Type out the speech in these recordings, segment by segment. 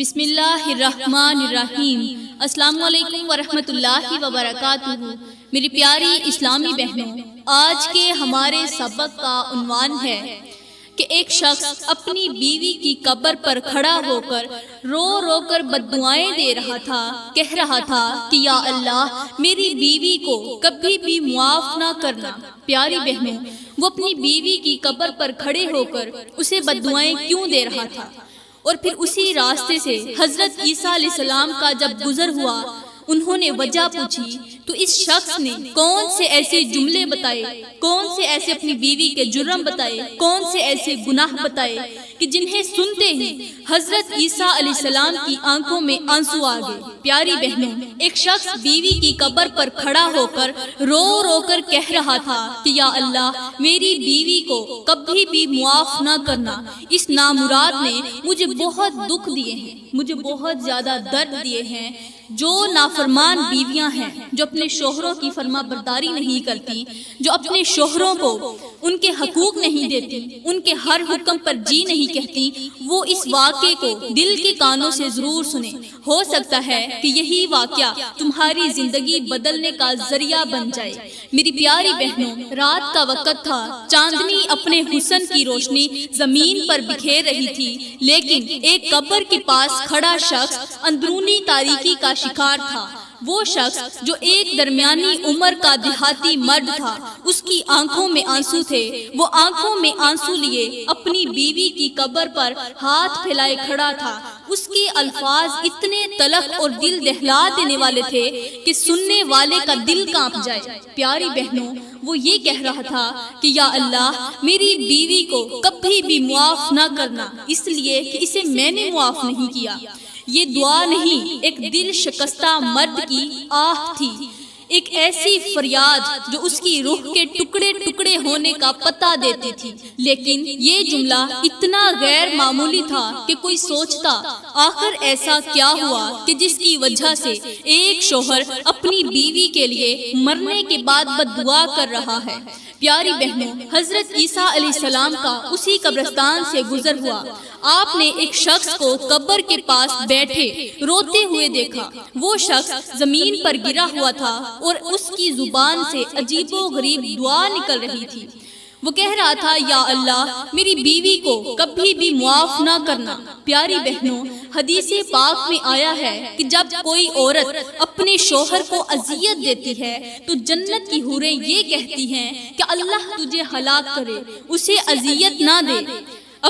بسم اللہ الرحمن الرحیم۔ السلام علیکم ورحمۃ اللہ وبرکاتہ۔ میری پیاری اسلامی بہنوں، آج کے ہمارے سبق کا عنوان ہے کہ ایک شخص اپنی بیوی کی قبر پر کھڑا ہو کر رو رو کر بددعائیں دے رہا تھا، کہہ رہا تھا کہ یا اللہ میری بیوی کو کبھی بھی معاف نہ کرنا۔ پیاری بہنوں، وہ اپنی بیوی کی قبر پر کھڑے ہو کر اسے بددعائیں کیوں دے رہا تھا؟ اور پھر اسی راستے سے حضرت عیسیٰ علیہ السلام کا جب گزر ہوا، انہوں نے وجہ پوچھی تو اس شخص نے کون سے ایسے جملے بتائے، کون سے ایسے اپنی بیوی کے جرم بتائے، کون سے ایسے گناہ بتائے کہ جنہیں سنتے ہی حضرت عیسیٰ علیہ السلام کی آنکھوں میں آنسو آ گئے۔ پیاری بہنوں، ایک شخص بیوی کی قبر پر کھڑا ہو کر رو رو کر کہہ رہا تھا کہ یا اللہ میری بیوی کو کبھی بھی معاف نہ کرنا۔ اس نامراد نے مجھے بہت دکھ دیے ہیں، مجھے بہت زیادہ درد دیے ہیں۔ جو نافرمان بیویاں ہیں، جو اپنے شوہروں کی فرما برداری نہیں کرتی، جو اپنے شوہروں کو ان کے حقوق نہیں دیتی، ان کے ہر حکم پر جی نہیں کہتی، وہ اس واقعے کو دل کے کانوں سے ضرور سنیں۔ ہو سکتا ہے کہ یہی واقعہ تمہاری زندگی بدلنے کا ذریعہ بن جائے۔ میری پیاری بہنوں، رات کا وقت تھا، چاندنی اپنے حسن کی روشنی زمین پر بکھیر رہی تھی، لیکن ایک قبر کے پاس کھڑا شخص اندرونی تاریکی کا شکار تھا۔ وہ شخص جو ایک درمیانی عمر کا دیہاتی مرد تھا، اس کی آنکھوں میں آنسو تھے۔ وہ آنکھوں میں آنسو لیے اپنی بیوی کی قبر پر ہاتھ پھیلائے کھڑا تھا۔ اس کے الفاظ اتنے تلخ اور دل دہلا دینے والے تھے کہ سننے والے کا دل کانپ جائے۔ پیاری بہنوں، وہ یہ کہہ رہا تھا کہ یا اللہ میری بیوی کو کبھی بھی معاف نہ کرنا، اس لیے کہ اسے میں نے معاف نہیں کیا۔ یہ دعا نہیں، ایک دل شکستہ مرد کی آہ تھی، ایک ایسی فریاد جو اس کی روح کے ٹکڑے ٹکڑے ہونے کا پتہ دیتی تھی۔ لیکن یہ جملہ اتنا غیر معمولی تھا کہ کوئی سوچتا آخر ایسا کیا ہوا کہ جس کی وجہ سے ایک شوہر اپنی بیوی کے لیے مرنے کے بعد بددعا کر رہا ہے۔ پیاری بہنوں، حضرت عیسیٰ علیہ السلام کا اسی قبرستان سے گزر ہوا۔ آپ نے ایک شخص کو قبر کے پاس بیٹھے روتے ہوئے دیکھا۔ وہ شخص زمین پر گرا ہوا تھا اور اس کی زبان سے عجیب و غریب دعا نکل رہی تھی۔ وہ کہہ رہا تھا یا اللہ میری بیوی کو کبھی بھی معاف نہ کرنا۔ پیاری بہنوں، حدیث پاک میں آیا ہے کہ جب کوئی عورت اپنے شوہر کو اذیت دیتی ہے تو جنت کی حوریں یہ کہتی ہیں کہ اللہ تجھے ہلاک کرے، اسے اذیت نہ دے،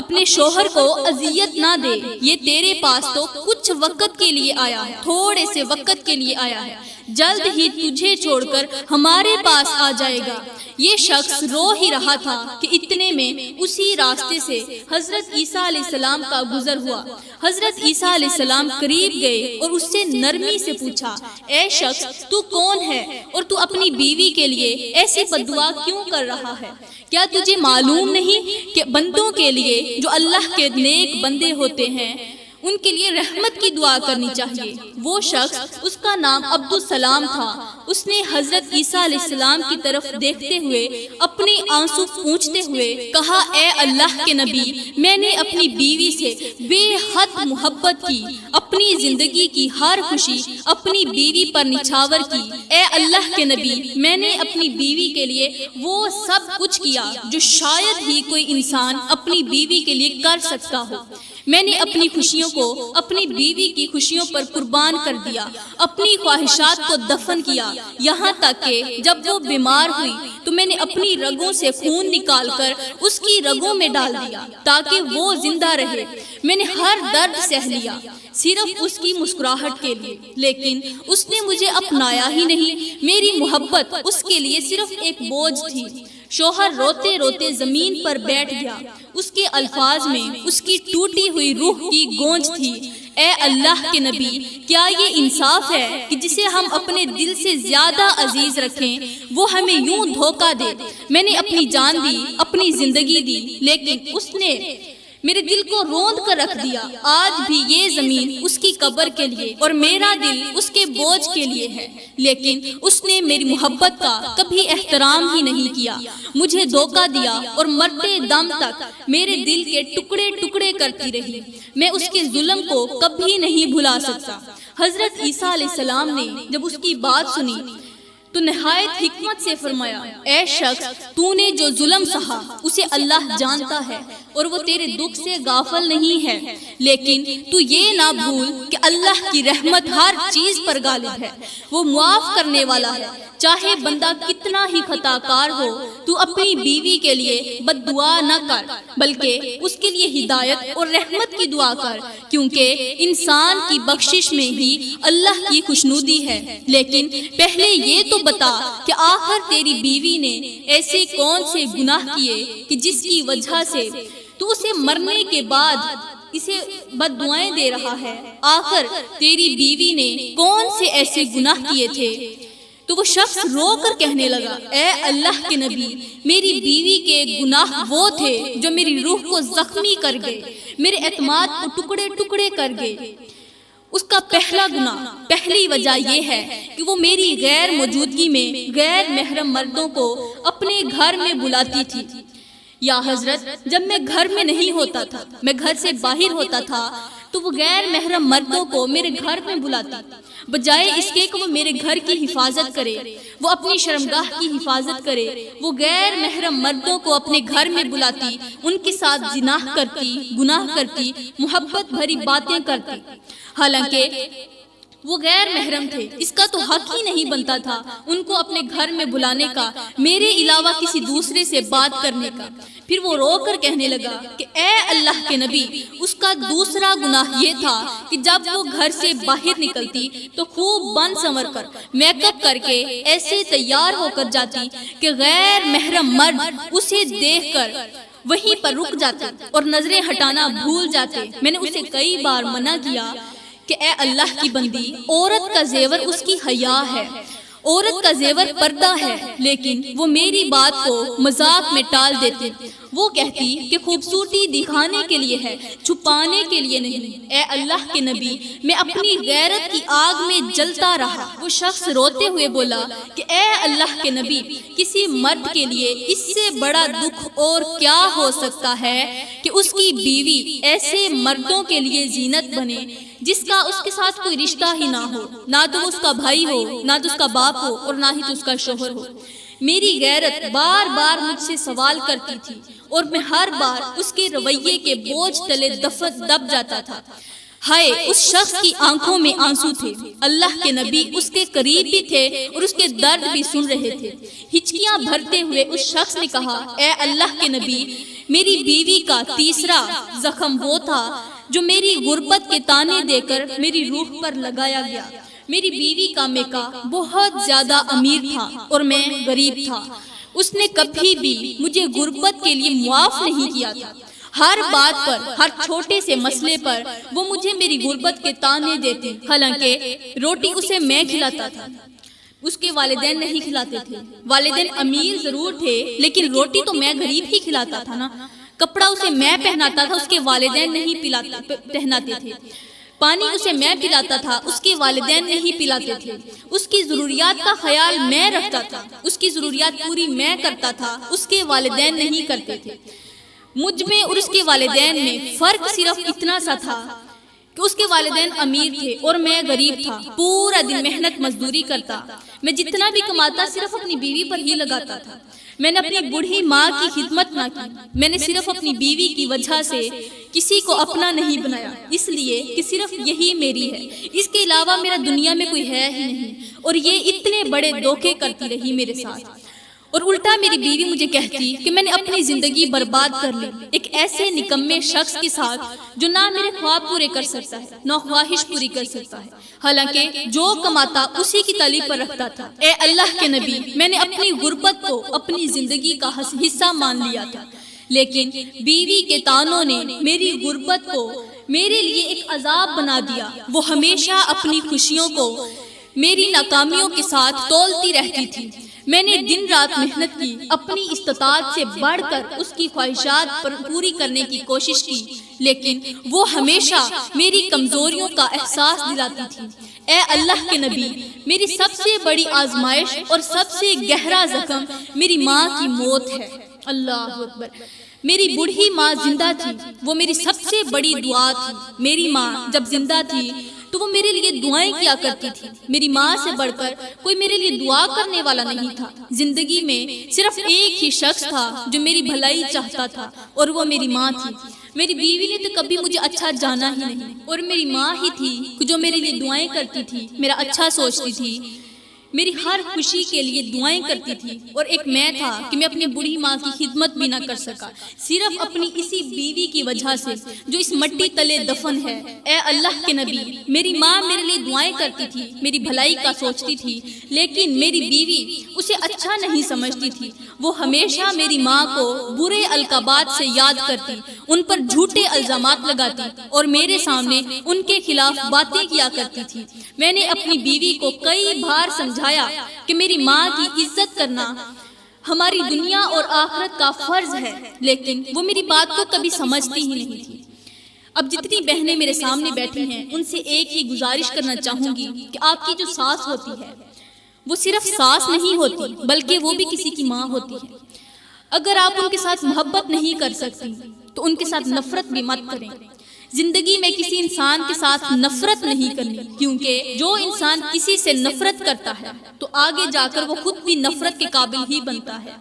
اپنے شوہر کو اذیت نہ دے، یہ تیرے پاس تو کچھ وقت کے لیے آیا ہے، تھوڑے سے وقت کے لیے آیا ہے، جلد ہی تجھے چھوڑ کر ہمارے پاس آ جائے گا۔ یہ شخص رو ہی رہا تھا کہ اتنے میں اسی راستے سے حضرت عیسیٰ علیہ السلام کا گزر ہوا۔ حضرت عیسیٰ علیہ السلام قریب گئے اور اس سے نرمی سے پوچھا، اے شخص تو کون ہے اور تو اپنی بیوی کے لیے ایسی بددعا کیوں کر رہا ہے؟ کیا تجھے معلوم نہیں کہ بندوں کے لیے جو اللہ کے نیک بندے ہوتے ہیں ان کے لیے رحمت کی دعا کرنی چاہیے؟ وہ شخص، اس کا نام عبدالسلام تھا، اس نے حضرت عیسیٰ علیہ السلام کی طرف دیکھتے ہوئے اپنے آنسو پونچھتے ہوئے کہا، اے اللہ کے نبی، میں نے اپنی بیوی سے بے حد محبت کی، اپنی زندگی کی ہر خوشی اپنی بیوی پر نچھاور کی۔ اے اللہ کے نبی، میں نے اپنی بیوی کے لیے وہ سب کچھ کیا جو شاید ہی کوئی انسان اپنی بیوی کے لیے کر سکتا ہو۔ میں نے اپنی خوشیوں کو اپنی بیوی کی خوشیوں پر قربان کر دیا، اپنی خواہشات کو دفن کیا، یہاں تک کہ جب وہ بیمار ہوئی تو میں نے اپنی رگوں سے خون نکال کر اس کی رگوں میں ڈال دیا تاکہ وہ زندہ رہے۔ میں نے ہر درد سہ لیا صرف اس کی مسکراہٹ کے لیے، لیکن اس نے مجھے اپنایا ہی نہیں۔ میری محبت اس کے لیے صرف ایک بوجھ تھی۔ شوہر روتے روتے زمین پر بیٹھ گیا۔ اس کے الفاظ میں اس کی ٹوٹی ہوئی روح کی گونج تھی، اے اللہ کے نبی، کیا یہ انصاف ہے کہ جسے ہم اپنے دل سے زیادہ عزیز رکھیں وہ ہمیں یوں دھوکہ دے؟ میں نے اپنی جان دی، اپنی زندگی دی، لیکن اس نے میرے دل کو روند کر رکھ دیا۔ آج بھی یہ زمین اس کی قبر کے لیے اور میرا دل اس کے بوجھ کے لیے ہے، لیکن اس نے میری محبت کا کبھی احترام ہی نہیں کیا، مجھے دھوکہ دیا اور مرتے دم تک میرے دل کے ٹکڑے ٹکڑے کرتی رہی۔ میں اس کے ظلم کو کبھی نہیں بھلا سکتا۔ حضرت عیسیٰ علیہ السلام نے جب اس کی بات سنی تو نہایت حکمت سے فرمایا، اے شخص، تو نے جو ظلم سہا اسے اللہ جانتا ہے اور وہ تیرے دکھ سے غافل نہیں ہے، لیکن تو یہ نہ بھول کہ اللہ کی رحمت ہر چیز پر غالب ہے، وہ معاف کرنے والا ہے۔ چاہے بندہ کتنا ہی خطا کار ہو، تو اپنی بیوی کے لیے بد دعا نہ کر، بلکہ اس کے لیے ہدایت اور رحمت کی دعا کر، کیونکہ انسان کی بخشش میں ہی اللہ کی خوشنودی ہے۔ لیکن پہلے یہ تو بتا کہ آخر تیری بیوی نے ایسے کون سے گناہ کیے کہ جس کی وجہ سے تو اسے مرنے کے بعد اسے بد دعائیں دے رہا ہے؟ آخر تیری بیوی نے کون سے ایسے گناہ کیے تھے؟ تو وہ شخص رو کر کہنے لگا، اے اللہ کے نبی، میری بیوی کے گناہ وہ تھے جو میری روح کو زخمی کر گئے، میرے اعتماد کو ٹکڑے ٹکڑے کر گئے۔ اس کا پہلا گناہ، پہلی وجہ یہ ہے کہ وہ میری غیر موجودگی میں غیر محرم مردوں کو اپنے گھر میں بلاتی تھی۔ یا حضرت، جب میں گھر میں نہیں ہوتا تھا، میں گھر سے باہر ہوتا تھا، تو وہ غیر محرم مردوں کو میرے گھر میں بلاتی، بجائے اس کے کہ وہ میرے گھر کی حفاظت کرے، وہ اپنی شرمگاہ کی حفاظت کرے، وہ غیر محرم مردوں کو اپنے گھر میں بلاتی، ان کے ساتھ زنا کرتی، گناہ کرتی، محبت بھری باتیں کرتی، حالانکہ وہ غیر محرم تھے۔ اس کا تو حق ہی نہیں بنتا تھا ان کو اپنے گھر میں بلانے کا، میرے علاوہ کسی دوسرے سے بات کرنے کا۔ پھر وہ رو کر کہنے لگا کہ اے اللہ کے نبی، اس کا دوسرا گناہ یہ تھا کہ جب وہ گھر سے باہر نکلتی تو خوب بن سنور کر، میک اپ کر کے ایسے تیار ہو کر جاتی کہ غیر محرم مرد اسے دیکھ کر وہیں پر رک جاتے اور نظریں ہٹانا بھول جاتے۔ میں نے اسے کئی بار منع کیا کہ اے اللہ کی بندی، عورت کا زیور اس کی حیا ہے، عورت کا زیور پردہ ہے، لیکن وہ میری بات کو مذاق میں ٹال دیتے۔ وہ کہتی کہ خوبصورتی دکھانے کے لیے ہے، چھپانے کے لیے نہیں۔ اے اللہ کے نبی، میں اپنی غیرت کی آگ میں جلتا رہا۔ وہ شخص روتے ہوئے بولا کہ اے اللہ کے نبی، کسی مرد کے لیے اس سے بڑا دکھ اور کیا ہو سکتا ہے کہ اس کی بیوی ایسے مردوں کے لیے زینت بنے جس کا اس کے ساتھ کوئی رشتہ ہی نہ ہو، نہ تو اس کا بھائی ہو، نہ تو اس کا باپ ہو، اور نہ ہی تو اس کا شوہر ہو۔ میری غیرت بار بار مجھ سے سوال کرتی تھی اور میں ہر بار اس کے رویے کے بوجھ تلے دب جاتا تھا۔ ہائے، اس شخص کی آنکھوں میں آنسو تھے۔ اللہ کے نبی اس کے قریب بھی تھے اور اس کے درد بھی سن رہے تھے۔ ہچکیاں بھرتے ہوئے اس شخص نے کہا، اے اللہ کے نبی، میری بیوی کا تیسرا زخم وہ تھا جو میری غربت کے تانے دے کر میری روح پر لگایا گیا۔ میری بیوی کا میکا بہت زیادہ امیر تھا اور میں غریب تھا۔ اس نے کبھی بھی مجھے غربت کے لیے معاف نہیں کیا تھا۔ ہر بات پر، ہر چھوٹے سے مسئلے پر وہ مجھے میری غربت کے تانے دیتے، حالانکہ روٹی اسے میں کھلاتا تھا، اس کے والدین نہیں کھلاتے تھے۔ والدین امیر ضرور تھے، لیکن روٹی تو میں غریب ہی کھلاتا تھا نا۔ کپڑا اسے میں پہناتا تھا، اس کے والدین نہیں پہناتے تھے۔ پانی اسے میں پلاتا تھا، اس کے والدین نہیں پلاتے تھے۔ اس کی ضروریات کا خیال میں رکھتا تھا، اس کی ضروریات پوری میں کرتا تھا، اس کے والدین نہیں کرتے تھے۔ مجھ میں اور اس کے والدین میں فرق صرف اتنا سا تھا کہ اس کے والدین امیر تھے اور میں غریب تھا۔ پورا دن محنت مزدوری کرتا، میں جتنا بھی کماتا صرف اپنی بیوی پر ہی لگاتا تھا۔ میں نے اپنی بوڑھی ماں کی خدمت نہ کی، میں نے صرف اپنی بیوی کی وجہ سے کسی کو اپنا نہیں بنایا، اس لیے کہ صرف یہی میری ہے، اس کے علاوہ میرا دنیا میں کوئی ہے ہی نہیں۔ اور یہ اتنے بڑے دھوکے کرتی رہی میرے ساتھ، اور الٹا میری بیوی مجھے کہتی کہ میں نے اپنی زندگی برباد کر لی ایک ایسے نکمے شخص کے ساتھ جو نہ میرے خواب پورے کر سکتا ہے، نہ خواہش پوری کر سکتا ہے، حالانکہ جو کماتا اسی کی تلی پر رکھتا تھا۔ اے اللہ کے نبی، میں نے اپنی غربت کو اپنی زندگی کا حصہ مان لیا تھا، لیکن بیوی کے تانوں نے میری غربت کو میرے لیے ایک عذاب بنا دیا۔ وہ ہمیشہ اپنی خوشیوں کو میری ناکامیوں کے ساتھ تولتی رہتی تھی۔ میں نے دن رات محنت کی، اپنی استطاعت سے بڑھ کر اس کی خواہشات پوری کرنے کی کوشش کی، لیکن وہ ہمیشہ میری کمزوریوں کا احساس دلاتی تھی۔ اے اللہ کے نبی، میری سب سے بڑی آزمائش اور سب سے گہرا زخم میری ماں کی موت ہے۔ اللہ اکبر۔ میری بوڑھی ماں زندہ تھی، وہ میری سب سے بڑی دعا تھی۔ میری ماں جب زندہ تھی تو وہ میرے لیے دعائیں کیا کرتی تھی۔ میری ماں سے بڑھ کر کوئی میرے لیے دعا کرنے والا نہیں تھا۔ زندگی میں صرف ایک ہی شخص تھا جو میری بھلائی چاہتا تھا، اور وہ میری ماں تھی۔ میری بیوی نے تو کبھی مجھے اچھا جانا ہی نہیں، اور میری ماں ہی تھی جو میرے لیے دعائیں کرتی تھی، میرا اچھا سوچتی تھی، میری ہر خوشی کے لیے دعائیں کرتی تھی۔ اور ایک میں تھا کہ میں اپنی بوڑھی ماں کی خدمت بھی نہ کر سکا، صرف اپنی اسی بیوی کی وجہ سے جو اس مٹی تلے دفن ہے۔ اے اللہ کے نبی، میری ماں میرے لیے دعائیں کرتی تھی، میری بھلائی کا سوچتی تھی، لیکن میری بیوی اسے اچھا نہیں سمجھتی تھی۔ وہ ہمیشہ میری ماں کو برے القابات سے یاد کرتی، ان پر جھوٹے الزامات لگاتی اور میرے سامنے ان کے خلاف باتیں کیا کرتی تھی۔ میں نے اپنی بیوی کو کئی بار سمجھایا کہ میری ماں کی عزت کرنا ہماری دنیا اور آخرت کا فرض ہے، لیکن وہ میری بات کو کبھی سمجھتی ہی نہیں تھی۔ اب جتنی بہنیں میرے سامنے بیٹھی ہیں، ان سے ایک ہی گزارش کرنا چاہوں گی کہ آپ کی جو ساس ہوتی ہے وہ صرف ساس نہیں ہوتی، بلکہ وہ بھی کسی کی ماں ہوتی ہے۔ اگر آپ ان کے ساتھ محبت نہیں کر سکتی تو ان کے ساتھ نفرت بھی مت کریں۔ زندگی میں کسی انسان کے ساتھ نفرت نہیں کرنی، کیونکہ جو انسان کسی سے نفرت کرتا ہے تو آگے جا کر وہ خود بھی نفرت کے قابل ہی بنتا ہے۔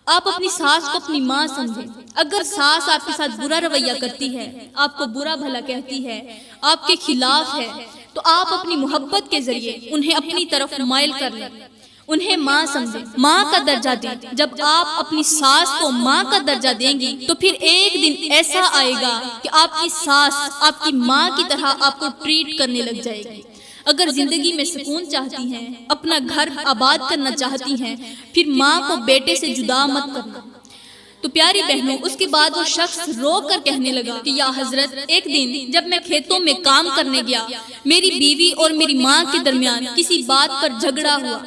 آپ اپنی ساس کو اپنی ماں سمجھیں۔ اگر ساس آپ کے ساتھ برا رویہ کرتی ہے، آپ کو برا بھلا کہتی ہے، آپ کے خلاف ہے، تو آپ اپنی محبت کے ذریعے انہیں اپنی طرف مائل کر لیں، انہیں ماں سمجھیں، ماں کا درجہ دیں۔ جب آپ اپنی ساس کو ماں کا درجہ دیں گی تو پھر ایک دن ایسا آئے گا کہ آپ کی ساس آپ کی ماں کی طرح آپ کو ٹریٹ کرنے لگ جائے گی۔ اگر زندگی میں سکون چاہتی ہیں، اپنا گھر آباد کرنا چاہتی ہیں، پھر ماں کو بیٹے سے جدا مت کرنا۔ تو پیاری بہنوں، اس کے بعد وہ شخص رو کر کہنے لگا کہ یا حضرت، ایک دن جب میں کھیتوں میں کام کرنے گیا، میری بیوی اور میری ماں کے درمیان کسی بات پر جھگڑا ہوا۔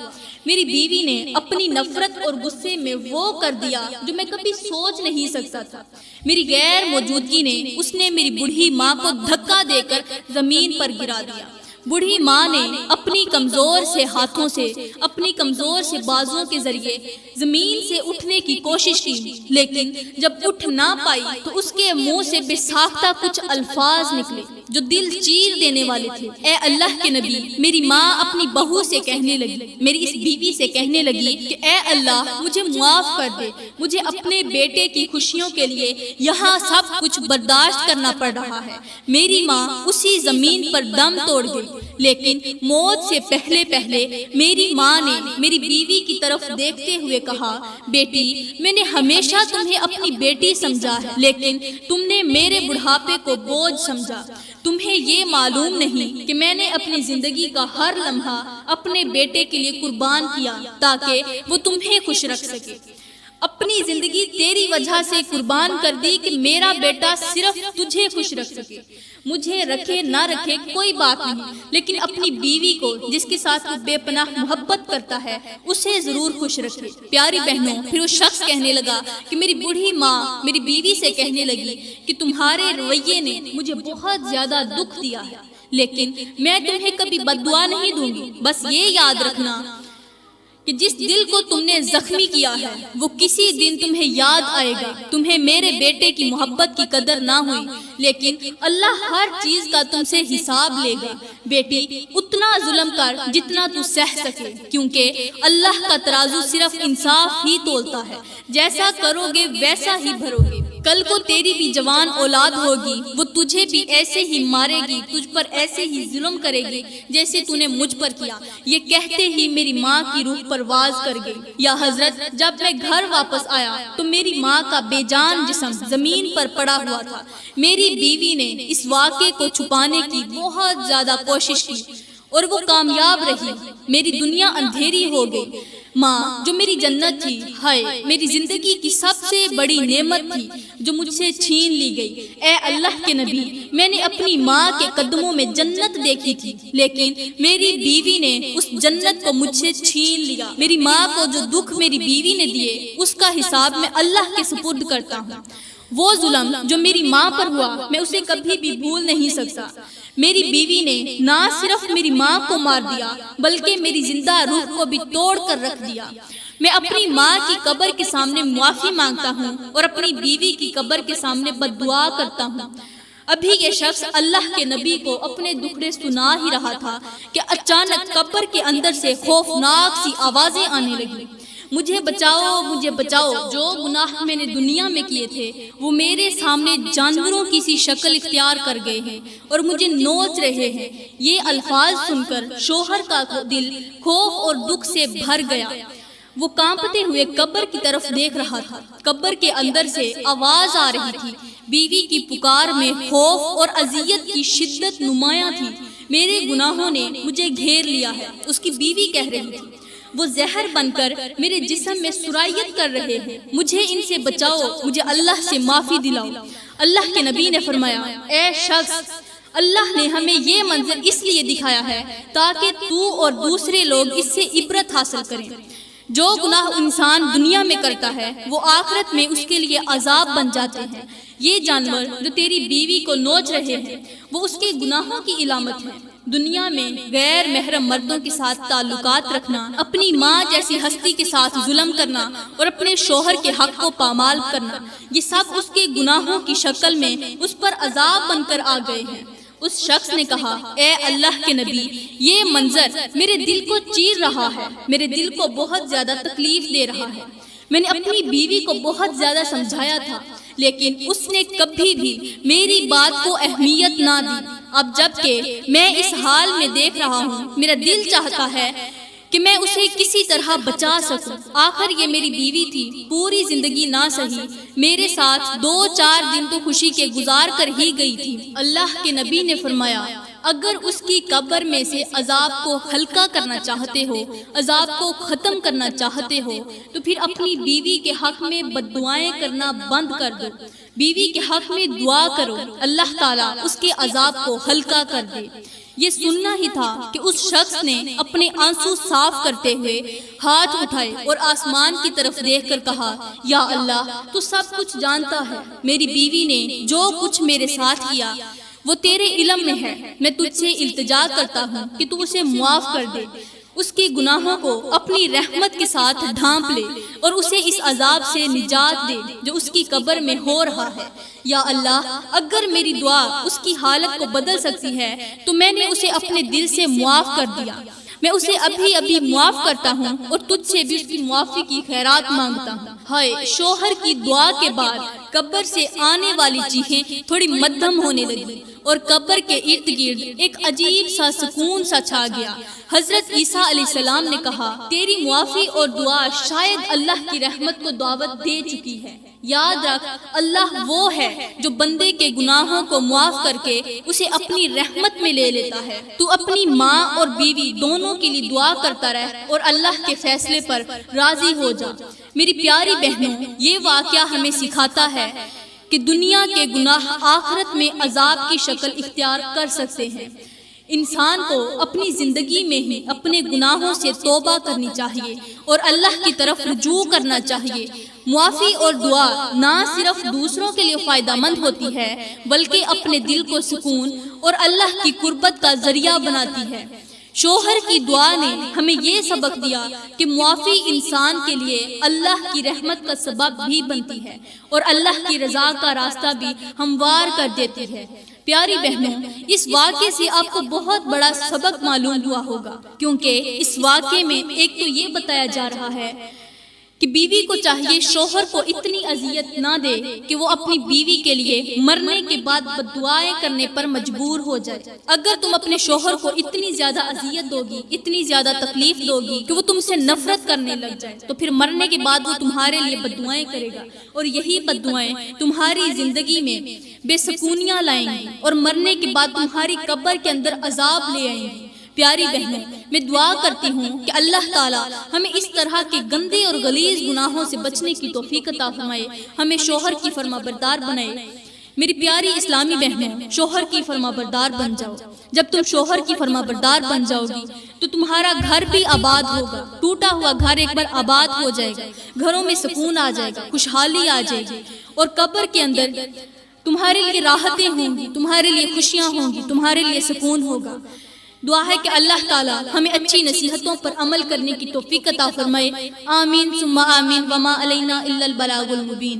میری بیوی نے اپنی نفرت اور غصے میں وہ کر دیا جو میں کبھی سوچ نہیں سکتا تھا۔ میری غیر موجودگی نے اس نے میری بوڑھی ماں کو دھکا دے کر زمین پر گرا دیا۔ بوڑھی ماں نے اپنی کمزور سے ہاتھوں سے، اپنی کمزور سے بازوؤں کے ذریعے زمین سے اٹھنے کی کوشش کی، لیکن جب اٹھ نہ پائی تو اس کے منہ سے بے ساختہ کچھ الفاظ نکلے جو دل چیر دینے والے تھے۔ اے اللہ کے نبی، میری ماں اپنی بہو سے کہنے لگی، میری اس بیوی سے کہنے لگی کہ اے اللہ، مجھے معاف کر دے، مجھے اپنے بیٹے کی خوشیوں کے لیے یہاں سب کچھ برداشت کرنا پڑ رہا ہے۔ میری ماں اسی زمین پر دم توڑ گئی، لیکن موت سے پہلے میری ماں نے میری بیوی کی طرف دیکھتے ہوئے کہا، بیٹی، میں نے ہمیشہ تمہیں اپنی بیٹی سمجھا ہے، لیکن تم نے میرے بڑھاپے کو بوجھ سمجھا۔ تمہیں یہ معلوم نہیں کہ میں نے اپنی زندگی کا ہر لمحہ اپنے بیٹے کے لیے قربان کیا تاکہ وہ تمہیں خوش رکھ سکے۔ اپنی زندگی تیری وجہ سے قربان کر دی کہ میرا بیٹا صرف تجھے خوش رکھ سکے۔ مجھے رکھے نہ رکھے کوئی بات نہیں، لیکن اپنی بیوی کو جس کے ساتھ وہ بے پناہ محبت کرتا ہے اسے ضرور خوش رکھے۔ پیاری بہنوں، پھر وہ شخص کہنے لگا کہ میری بوڑھی ماں میری بیوی سے کہنے لگی کہ تمہارے رویے نے مجھے بہت زیادہ دکھ دیا ہے، لیکن میں تمہیں کبھی بد دعا نہیں دوں گی۔ بس یہ یاد رکھنا کہ جس دل کو تم نے زخمی کیا ہے وہ کسی دن تمہیں یاد آئے گا۔ تمہیں میرے بیٹے کی محبت کی قدر نہ ہوئی، لیکن اللہ ہر چیز کا تم سے حساب لے گا۔ بیٹی، اتنا ظلم کر جتنا تو سہ سکے، کیونکہ اللہ کا ترازو صرف انصاف ہی تولتا ہے۔ جیسا کرو گے ویسا ہی بھرو گے۔ کل کو تیری بھی جوان اولاد ہوگی، وہ تجھے بھی ایسے ہی مارے گی، تجھ پر ایسے ہی ظلم کرے گی جیسے تو نے مجھ پر کیا۔ یہ کہتے ہی میری ماں کی روح پرواز کر گئی۔ یا حضرت، جب میں گھر واپس آیا تو میری ماں کا بے جان جسم زمین پر پڑا ہوا تھا۔ میری بیوی نے اس واقعے کو چھپانے کی بہت زیادہ کوشش کی اور وہ کامیاب رہی۔ میری دنیا اندھیری ہو گئی۔ ماں جو میری جنت تھی، ہائے میری زندگی کی سب سے بڑی نعمت تھی جو مجھ سے چھین لی گئی۔ اے اللہ کے نبی، میں نے اپنی ماں کے قدموں میں جنت دیکھی تھی، لیکن میری بیوی نے اس جنت کو مجھ سے چھین لیا۔ میری ماں کو جو دکھ میری بیوی نے دیے اس کا حساب میں اللہ کے سپرد کرتا ہوں۔ وہ ظلم جو میری ماں پر ہوا میں اسے کبھی بھی بھول نہیں سکتا۔ میری بیوی نے نہ صرف میری ماں کو مار دیا بلکہ میری زندہ روح کو بھی توڑ کر رکھ دیا۔ میں اپنی ماں کی قبر کے سامنے معافی مانگتا ہوں اور اپنی بیوی کی قبر کے سامنے بد دعا کرتا ہوں۔ ابھی یہ شخص اللہ کے نبی کو اپنے دکھڑے سنا ہی رہا تھا کہ اچانک قبر کے اندر سے خوفناک سی آوازیں آنے لگی، مجھے بچاؤ، مجھے بچاؤ۔ جو گناہ میں نے دنیا میں کیے تھے وہ میرے سامنے جانوروں کی سی شکل اختیار کر گئے ہیں اور مجھے نوچ رہے ہیں۔ یہ الفاظ سن کر شوہر کا دل خوف اور دکھ سے بھر گیا۔ وہ کانپتے ہوئے قبر کی طرف دیکھ رہا تھا۔ قبر کے اندر سے آواز آ رہی تھی۔ بیوی کی پکار میں خوف اور اذیت کی شدت نمایاں تھی۔ میرے گناہوں نے مجھے گھیر لیا ہے، اس کی بیوی کہہ رہی تھی۔ وہ زہر بن کر میرے جسم میں سرایت کر رہے ہیں، مجھے ان سے بچاؤ، مجھے اللہ سے معافی دلاؤ۔ اللہ کے نبی نے فرمایا، اے شخص، اللہ نے ہمیں یہ منظر اس لیے دکھایا ہے تاکہ تو اور دوسرے لوگ اس سے عبرت حاصل کریں۔ جو گناہ انسان دنیا میں کرتا ہے وہ آخرت میں اس کے لیے عذاب بن جاتے ہیں۔ یہ جانور جو تیری بیوی کو نوچ رہے ہیں وہ اس کے گناہوں کی علامت ہے۔ دنیا میں غیر محرم مردوں کے ساتھ تعلقات رکھنا، اپنی ماں جیسی ہستی کے ساتھ ظلم کرنا اور اپنے شوہر کے حق کو پامال کرنا، یہ سب اس کے گناہوں کی شکل میں اس پر عذاب بن کر آ گئے ہیں۔ اس شخص نے کہا، اے اللہ کے نبی، یہ منظر میرے دل کو چیر رہا ہے، میرے دل کو بہت زیادہ تکلیف دے رہا ہے۔ میں نے اپنی بیوی کو بہت زیادہ سمجھایا تھا لیکن اس نے کبھی بھی میری بات کو اہمیت نہ دی۔ اب جب کہ میں اس حال میں دیکھ رہا ہوں، میرا دل چاہتا ہے کہ میں اسے کسی طرح بچا سکوں۔ آخر یہ میری بیوی تھی، پوری زندگی نہ سہی، میرے ساتھ 2-4 دن تو خوشی کے گزار کر ہی گئی تھی۔ اللہ کے نبی نے فرمایا، اگر اس کی قبر میں سے عذاب کو ہلکا کرنا چاہتے ہو، عذاب کو ختم کرنا چاہتے ہو تو پھر اپنی بیوی کے حق میں بد دعائیں کرنا بند کر دو۔ بیوی کے حق میں دعا کرو، اللہ تعالیٰ اس کے عذاب کو ہلکا کر دے۔ یہ سننا ہی تھا کہ اس شخص نے اپنے آنسو صاف کرتے ہوئے ہاتھ اٹھائے اور آسمان کی طرف دیکھ کر کہا، یا اللہ، تو سب کچھ جانتا ہے، میری بیوی نے جو کچھ میرے ساتھ کیا وہ تیرے علم میں ہے۔ میں تجھ سے التجا کرتا ہوں کہ تو اسے معاف کر دے، اس کے گناہوں کو اپنی رحمت کے ساتھ ڈھانپ لے اور اسے اس عذاب سے نجات دے جو اس کی قبر میں ہو رہا ہے۔ یا اللہ، اگر میری دعا اس کی حالت کو بدل سکتی ہے تو میں نے اسے اپنے دل سے معاف کر دیا۔ میں اسے ابھی معاف کرتا ہوں اور تجھ سے بھی اس کی معافی کی خیرات مانگتا ہوں۔ ہائے، شوہر کی دعا کے بعد قبر سے آنے والی چیخیں تھوڑی مدھم ہونے لگی اور قبر کے ارد گرد ایک عجیب سا سکون سا چھا گیا۔ حضرت عیسیٰ علیہ السلام نے کہا، تیری معافی اور دعا شاید اللہ کی رحمت کو دعوت دے چکی ہے۔ یاد رکھ، اللہ وہ ہے جو بندے کے گناہوں کو معاف کر کے اسے اپنی رحمت میں لے لیتا ہے۔ تو اپنی ماں اور بیوی دونوں کے لیے دعا کرتا رہ اور اللہ کے فیصلے پر راضی ہو جا۔ میری پیاری بہنوں، یہ واقعہ ہمیں سکھاتا ہے کہ دنیا کے گناہ آخرت میں عذاب کی شکل اختیار کر سکتے ہیں۔ انسان کو اپنی زندگی میں ہی اپنے گناہوں سے توبہ کرنی چاہیے اور اللہ کی طرف رجوع کرنا چاہیے۔ معافی اور دعا نہ صرف دوسروں کے لیے فائدہ مند ہوتی ہے بلکہ اپنے دل کو سکون اور اللہ کی قربت کا ذریعہ بناتی ہے۔ شوہر کی دعا نے ہمیں یہ سبق دیا کہ معافی انسان کے لیے اللہ کی رحمت کا سبب بھی بنتی ہے اور اللہ کی رضا کا راستہ بھی ہموار کر دیتی ہے۔ پیاری بہنوں، اس واقعے سے آپ کو بہت بڑا سبق معلوم ہوا ہوگا، کیونکہ اس واقعے میں ایک تو یہ بتایا جا رہا ہے کہ بیوی کو چاہیے شوہر کو اتنی اذیت نہ دے کہ وہ اپنی بیوی کے لیے مرنے کے بعد بد دعائیں کرنے پر مجبور ہو جائے۔ اگر تم اپنے شوہر کو اتنی زیادہ اذیت دو گی، اتنی زیادہ تکلیف دو گی کہ وہ تم سے نفرت کرنے لگ جائے تو پھر مرنے کے بعد وہ تمہارے لیے بد دعائیں کرے گا اور یہی بد دعائیں تمہاری زندگی میں بے سکونیاں لائیں گی اور مرنے کے بعد تمہاری قبر کے اندر عذاب لے آئیں گی۔ پیاری بہنوں، میں دعا کرتی ہوں کہ اللہ تعالیٰ ہمیں اس طرح کے گندے اور غلیظ گناہوں سے بچنے کی توفیق عطا فرمائے، ہمیں شوہر کی فرما بردار بنائے۔ میری پیاری اسلامی بہنوں، شوہر کی فرما بردار بن جاؤ۔ جب تم شوہر کی فرما بردار بن جاؤ گی تو تمہارا گھر بھی آباد ہوگا، ٹوٹا ہوا گھر ایک بار آباد ہو جائے گا، گھروں میں سکون آ جائے گا، خوشحالی آ جائے گی، اور قبر کے اندر تمہارے لیے راحتیں ہوں گی، تمہارے لیے خوشیاں ہوں گی، تمہارے لیے سکون ہوگا۔ دعا ہے کہ اللہ تعالیٰ ہمیں اچھی نصیحتوں پر عمل کرنے کی توفیق عطا فرمائے۔ آمین ثم آمین، وما علینا الا البلاغ المبین۔